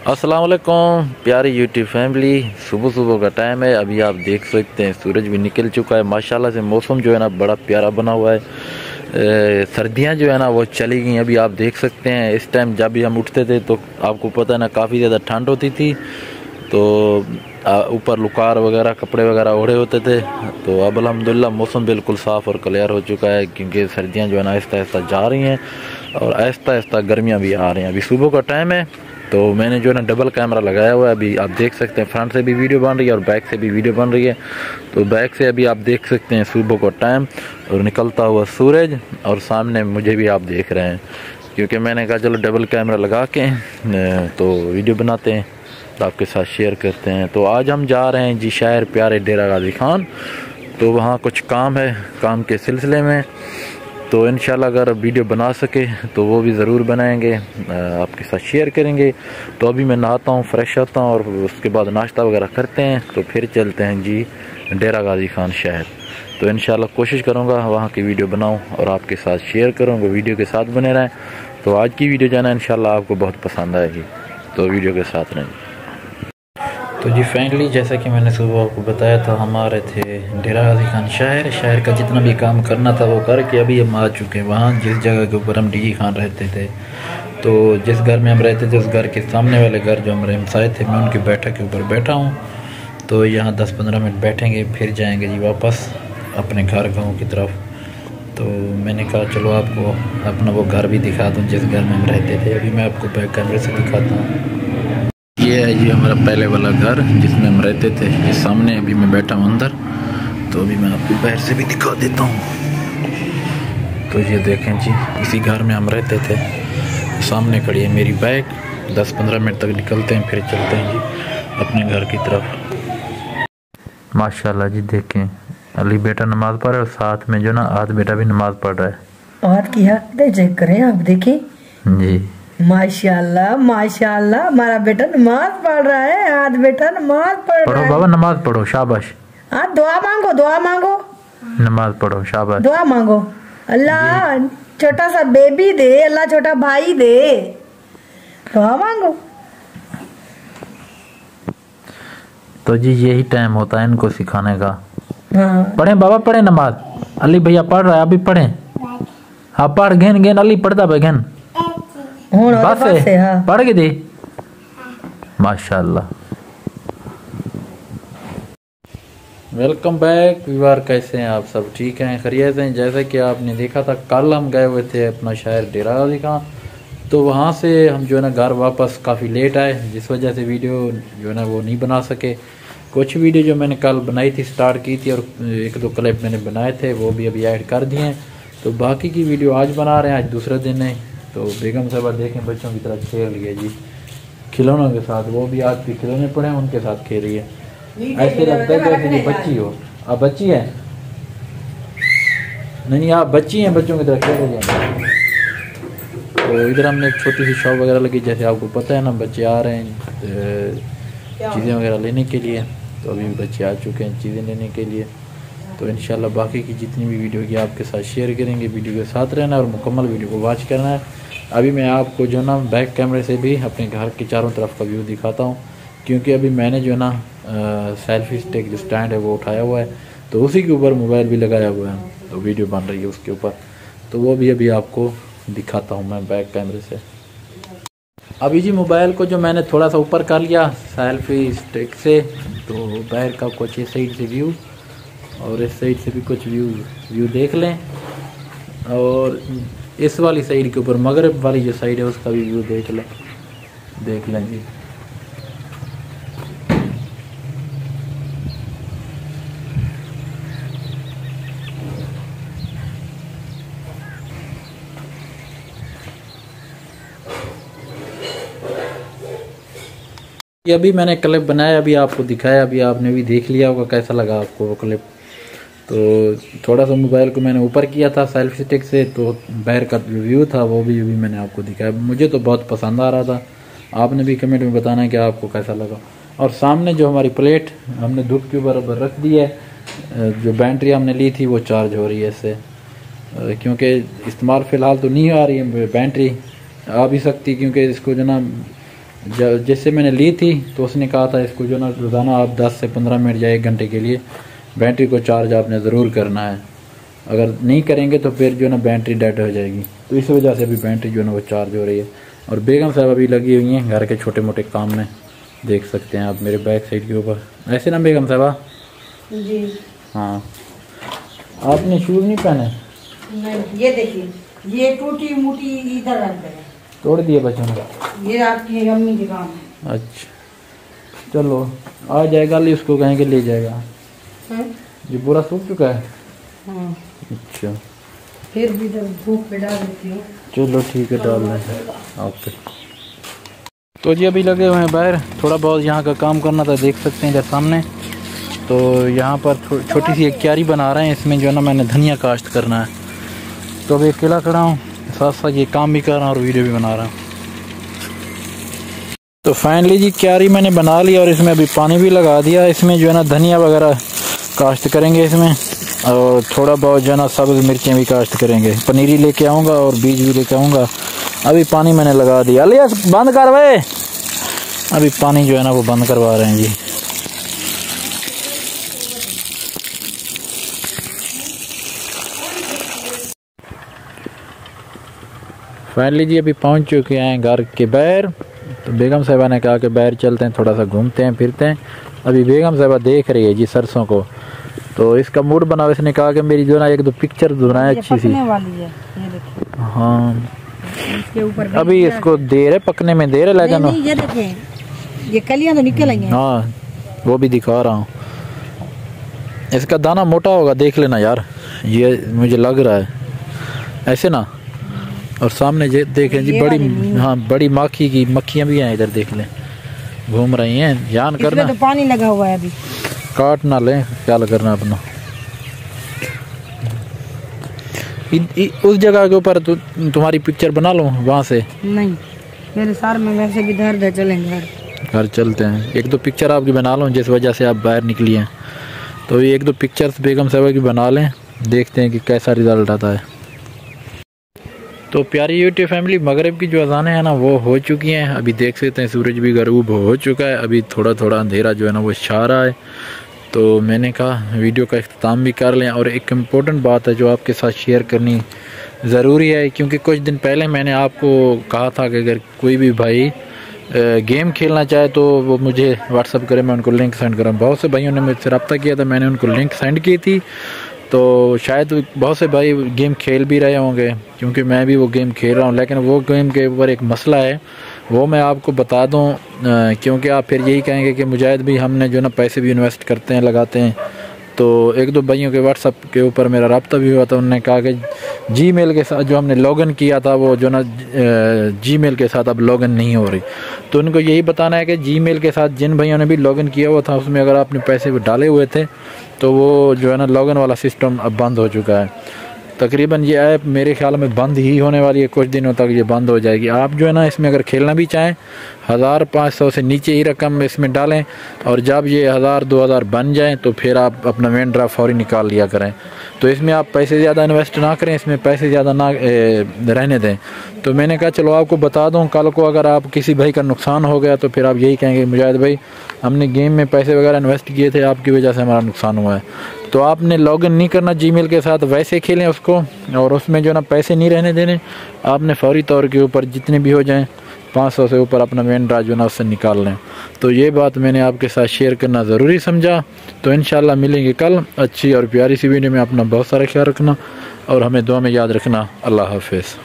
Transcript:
अस्सलाम वालेकुम प्यारी यूट्यूब फैमिली। सुबह सुबह का टाइम है। अभी आप देख सकते हैं सूरज भी निकल चुका है। माशाल्लाह से मौसम जो है ना बड़ा प्यारा बना हुआ है। सर्दियां जो है ना वो चली गई। अभी आप देख सकते हैं इस टाइम जब भी हम उठते थे तो आपको पता है ना काफ़ी ज़्यादा ठंड होती थी, तो ऊपर लुकार वगैरह कपड़े वगैरह ओढ़े होते थे। तो अब अल्हम्दुलिल्लाह मौसम बिल्कुल साफ़ और क्लियर हो चुका है, क्योंकि सर्दियाँ जो है ना आहिस्ता आहिस्ता जा रही हैं और आहिस्ता आहिस्ता गर्मियाँ भी आ रही हैं। अभी सुबह का टाइम है तो मैंने जो है ना डबल कैमरा लगाया हुआ है। अभी आप देख सकते हैं फ्रंट से भी वीडियो बन रही है और बैक से भी वीडियो बन रही है। तो बैक से अभी आप देख सकते हैं सुबह का टाइम और निकलता हुआ सूरज, और सामने मुझे भी आप देख रहे हैं, क्योंकि मैंने कहा चलो डबल कैमरा लगा के तो वीडियो बनाते हैं तो आपके साथ शेयर करते हैं। तो आज हम जा रहे हैं जी शहर प्यारे डेरा गाजी खान। तो वहाँ कुछ काम है, काम के सिलसिले में। तो इंशाल्लाह अगर वीडियो बना सके तो वो भी ज़रूर बनाएंगे, आपके साथ शेयर करेंगे। तो अभी मैं नहाता हूँ, फ्रेश होता हूँ और उसके बाद नाश्ता वगैरह करते हैं, तो फिर चलते हैं जी डेरा गाजी खान शहर। तो इंशाल्लाह कोशिश करूँगा वहाँ की वीडियो बनाऊँ और आपके साथ शेयर करूँगा। वीडियो के साथ बने रहें। तो आज की वीडियो जाना इंशाल्लाह आपको बहुत पसंद आएगी, तो वीडियो के साथ रहें। तो जी फाइनली जैसा कि मैंने सुबह आपको बताया था, हम आ रहे थे डेरा गाजी खान शहर का जितना भी काम करना था वो करके अभी हम आ चुके हैं वहाँ जिस जगह के ऊपर हम डीजी खान रहते थे। तो जिस घर में हम रहते थे उस घर के सामने वाले घर जो हमारे हमसाए थे, मैं उनकी बैठक के ऊपर बैठा हूँ। तो यहाँ 10-15 मिनट बैठेंगे, फिर जाएँगे जी वापस अपने घर गाँव की तरफ। तो मैंने कहा चलो आपको अपना वो घर भी दिखा दूँ जिस घर में हम रहते थे। अभी मैं आपको बैक कैमरे से दिखाता हूँ। ये है जी हमारा पहले वाला घर जिसमें हम रहते थे। ये सामने अभी मैं बैठा हूँ अंदर, तो अभी मैं आपको बाहर से भी दिखा देता हूँ। तो ये देखें जी, इसी घर में हम रहते थे। सामने खड़ी है मेरी बाइक। 10-15 मिनट तक निकलते हैं, फिर चलते हैं जी अपने घर की तरफ। माशाल्लाह जी देखें, अली बेटा नमाज पढ़ रहा है और साथ में जो ना आद बेटा भी नमाज पढ़ रहा है। और किया चेक करें, आप देखें जी माशाल्लाह माशाल्लाह, हमारा बेटा नमाज पढ़ रहा है। आज बेटा नमाज पढ़ रहा है। बाबा नमाज पढ़ो, शाबाश। हाँ दुआ मांगो, दुआ मांगो, नमाज पढ़ो, शाबाश। दुआ मांगो। अल्लाह छोटा सा बेबी दे, अल्लाह छोटा भाई दे, दुआ मांगो। तो जी यही टाइम होता है इनको सिखाने का। हाँ पढ़े बाबा, पढ़े नमाज। अली भैया पढ़ रहा है, अभी पढ़े। हाँ पढ़ घेन घेन, अली पढ़ता भाई घेन बस है। हाँ। पढ़ के दे, माशाल्लाह। वेलकम बैक व्यूअर, कैसे हैं आप सब? ठीक हैं, खैरियत हैं? जैसा कि आपने देखा था कल हम गए हुए थे अपना शहर डेरा गाजी खान। तो वहाँ से हम जो है ना घर वापस काफ़ी लेट आए, जिस वजह से वीडियो जो है ना वो नहीं बना सके। कुछ वीडियो जो मैंने कल बनाई थी, स्टार्ट की थी, और 1-2 क्लिप मैंने बनाए थे वो भी अभी ऐड कर दिए हैं। तो बाकी की वीडियो आज बना रहे हैं, आज दूसरा दिन है। तो बेगम साहबा देखें बच्चों की तरह खेल रही है जी खिलौनों के साथ। वो भी आज भी खिलौने पड़े हैं, उनके साथ खेल रही है। ऐसे लगता है जैसे ये बच्ची हो। आप बच्ची है? नहीं, आप बच्ची हैं, बच्चों की तरह खेल रही है। तो इधर हमने एक छोटी सी शॉप वगैरह लगी, जैसे आपको पता है ना बच्चे आ रहे हैं चीज़ें वगैरह लेने के लिए। तो अभी बच्चे आ चुके हैं चीज़ें लेने के लिए। तो इंशाल्लाह बाकी की जितनी भी वीडियो की आपके साथ शेयर करेंगे। वीडियो के साथ रहना और मुकम्मल वीडियो को वॉच करना है। अभी मैं आपको जो ना बैक कैमरे से भी अपने घर के चारों तरफ का व्यू दिखाता हूँ, क्योंकि अभी मैंने जो ना सेल्फी स्टिक जो स्टैंड है वो उठाया हुआ है, तो उसी के ऊपर मोबाइल भी लगाया हुआ है, तो वीडियो बन रही है उसके ऊपर। तो वो भी अभी आपको दिखाता हूँ मैं बैक कैमरे से। अभी जी मोबाइल को जो मैंने थोड़ा सा ऊपर कर लिया सेल्फी स्टिक से, तो बाहर का कुछ इस साइड से व्यू और इस साइड से भी कुछ व्यू देख लें, और इस वाली साइड के ऊपर मगरब वाली जो साइड है उसका भी व्यू देख लें जी। ये अभी मैंने क्लिप बनाया, अभी आपको दिखाया, अभी आपने भी देख लिया होगा कैसा लगा आपको वो क्लिप। तो थोड़ा सा मोबाइल को मैंने ऊपर किया था सेल्फी स्टिक से, तो बाहर का व्यू था वो भी अभी मैंने आपको दिखाया। मुझे तो बहुत पसंद आ रहा था, आपने भी कमेंट में बताना है कि आपको कैसा लगा। और सामने जो हमारी प्लेट हमने धूप के बराबर रख दी है, जो बैटरी हमने ली थी वो चार्ज हो रही है इससे, क्योंकि इस्तेमाल फ़िलहाल तो नहीं आ रही है। बैटरी आ भी सकती, क्योंकि इसको जो ना जैसे मैंने ली थी तो उसने कहा था इसको जो ना रोज़ाना आप 10 से 15 मिनट या 1 घंटे के लिए बैटरी को चार्ज आपने ज़रूर करना है। अगर नहीं करेंगे तो फिर जो ना बैटरी डेड हो जाएगी। तो इस वजह से अभी बैटरी जो ना वो चार्ज हो रही है। और बेगम साहब अभी लगी हुई हैं घर के छोटे मोटे काम में, देख सकते हैं आप मेरे बैक साइड के ऊपर। ऐसे ना बेगम साहबा? जी हाँ। आपने शूज़ नहीं पहने? नहीं, ये देखिए ये टूटी मूटी इधर रख दे, तोड़ दिए बच्चों ने। ये आपकी अम्मी के काम है। अच्छा चलो आ जाएगा, ले उसको कहेंगे ले जाएगा। ये पूरा सूख चुका है? हाँ। अच्छा फिर भी जब धूप पे डाल देती हूँ। चलो ठीक है, डाल दें। ओके। तो जी अभी लगे हुए हैं बाहर, थोड़ा बहुत यहाँ का काम करना था, देख सकते हैं इधर सामने। तो यहाँ पर छोटी सी एक क्यारी बना रहे हैं, इसमें जो है ना मैंने धनिया काश्त करना है। तो अभी अकेला खड़ा हूँ, साथ साथ ये काम भी कर रहा हूँ और वीडियो भी बना रहा हूँ। तो फाइनली जी क्यारी मैंने बना ली और इसमें अभी पानी भी लगा दिया। इसमें जो है ना धनिया वगैरह काश्त करेंगे इसमें, और थोड़ा बहुत जो है ना सब्ज़ मिर्चें भी काश्त करेंगे। पनीरी लेके आऊँगा और बीज भी लेके आऊँगा। अभी पानी मैंने लगा दिया। अलिया बंद करवाए, अभी पानी जो है ना वो बंद करवा रहे हैं जी। फाइनली जी अभी पहुंच चुके हैं घर के बाहर। तो बेगम साहिबा ने कहा कि बाहर चलते हैं, थोड़ा सा घूमते हैं फिरते हैं। अभी बेगम साहिबा देख रही है जी सरसों को, तो इसका मूड बना। इसने कहा कि मेरी जो ना 1-2 पिक्चर बनाए अच्छी सी। हाँ इसके ऊपर अभी इसको देर है, पकने में देर है, लेकिन ये देखें ये कलियां तो निकल आई हैं। हाँ वो भी दिखा रहा हूँ। इसका दाना मोटा होगा, देख लेना यार, ये मुझे लग रहा है ऐसे ना। और सामने देखें जी बड़ी, हाँ बड़ी माखी की मक्खियाँ भी हैं इधर, देख लें घूम रही हैं। ध्यान करना, तो पानी लगा हुआ है, अभी काट ना लें, ख्याल करना अपना। उस जगह के ऊपर तुम्हारी पिक्चर बना लो वहाँ से। नहीं मेरे सार में वैसे भी दर्द है, चलेंगे घर चलते हैं। 1-2 पिक्चर आपकी बना लो, जिस वजह से आप बाहर निकली हैं। तो ये 1-2 पिक्चर्स बेगम साहिबा की बना लें, देखते हैं कि कैसा रिजल्ट आता है। तो प्यारी यूट्यूब फैमिली, मगरिब की जो अज़ानें हैं ना वो हो चुकी हैं। अभी देख सकते हैं सूरज भी गरूब हो चुका है। अभी थोड़ा थोड़ा अंधेरा जो है ना वो छा रहा है। तो मैंने कहा वीडियो का इख्तिताम भी कर लें। और एक इम्पोर्टेंट बात है जो आपके साथ शेयर करनी ज़रूरी है, क्योंकि कुछ दिन पहले मैंने आपको कहा था कि अगर कोई भी भाई गेम खेलना चाहे तो वो मुझे व्हाट्सअप करे, मैं उनको लिंक सेंड करूँ। बहुत से भाइयों ने मुझसे रब्ता किया था, मैंने उनको लिंक सेंड की थी। तो शायद बहुत से भाई गेम खेल भी रहे होंगे, क्योंकि मैं भी वो गेम खेल रहा हूँ। लेकिन वो गेम के ऊपर एक मसला है, वो मैं आपको बता दूं, क्योंकि आप फिर यही कहेंगे कि मुजाहिद भी हमने जो ना पैसे भी इन्वेस्ट करते हैं, लगाते हैं। तो 1-2 भाइयों के व्हाट्सअप के ऊपर मेरा रब्ता भी हुआ था। उन्होंने कहा कि जीमेल के साथ जो हमने लॉगिन किया था वो जो ना जीमेल के साथ अब लॉगिन नहीं हो रही। तो उनको यही बताना है कि जीमेल के साथ जिन भाइयों ने भी लॉगिन किया हुआ था उसमें अगर आपने पैसे डाले हुए थे तो वो जो है ना लॉगिन वाला सिस्टम अब बंद हो चुका है। तकरीबन ये ऐप मेरे ख्याल में बंद ही होने वाली है, कुछ दिनों तक ये बंद हो जाएगी। आप जो है ना इसमें अगर खेलना भी चाहें 1500 से नीचे ही रकम इसमें डालें, और जब ये 1000-2000 बन जाएं तो फिर आप अपना मेन ड्राफ्ट फौरी निकाल लिया करें। तो इसमें आप पैसे ज़्यादा इन्वेस्ट ना करें, इसमें पैसे ज़्यादा ना रहने दें। तो मैंने कहा चलो आपको बता दूं, कल को अगर आप किसी भाई का नुकसान हो गया तो फिर आप यही कहेंगे मुजाहिद भाई हमने गेम में पैसे वगैरह इन्वेस्ट किए थे, आपकी वजह से हमारा नुकसान हुआ है। तो आपने लॉगिन नहीं करना जीमेल के साथ, वैसे खेलें उसको, और उसमें जो ना पैसे नहीं रहने देने। आपने फौरी तौर के ऊपर जितने भी हो जाएं 500 से ऊपर अपना मेन ड्राफ्ट जो ना उससे निकाल लें। तो ये बात मैंने आपके साथ शेयर करना ज़रूरी समझा। तो इंशाल्लाह मिलेंगे कल अच्छी और प्यारी सी वीडियो में। अपना बहुत सारा ख्याल रखना और हमें दुआ में याद रखना। अल्लाह हाफिज़।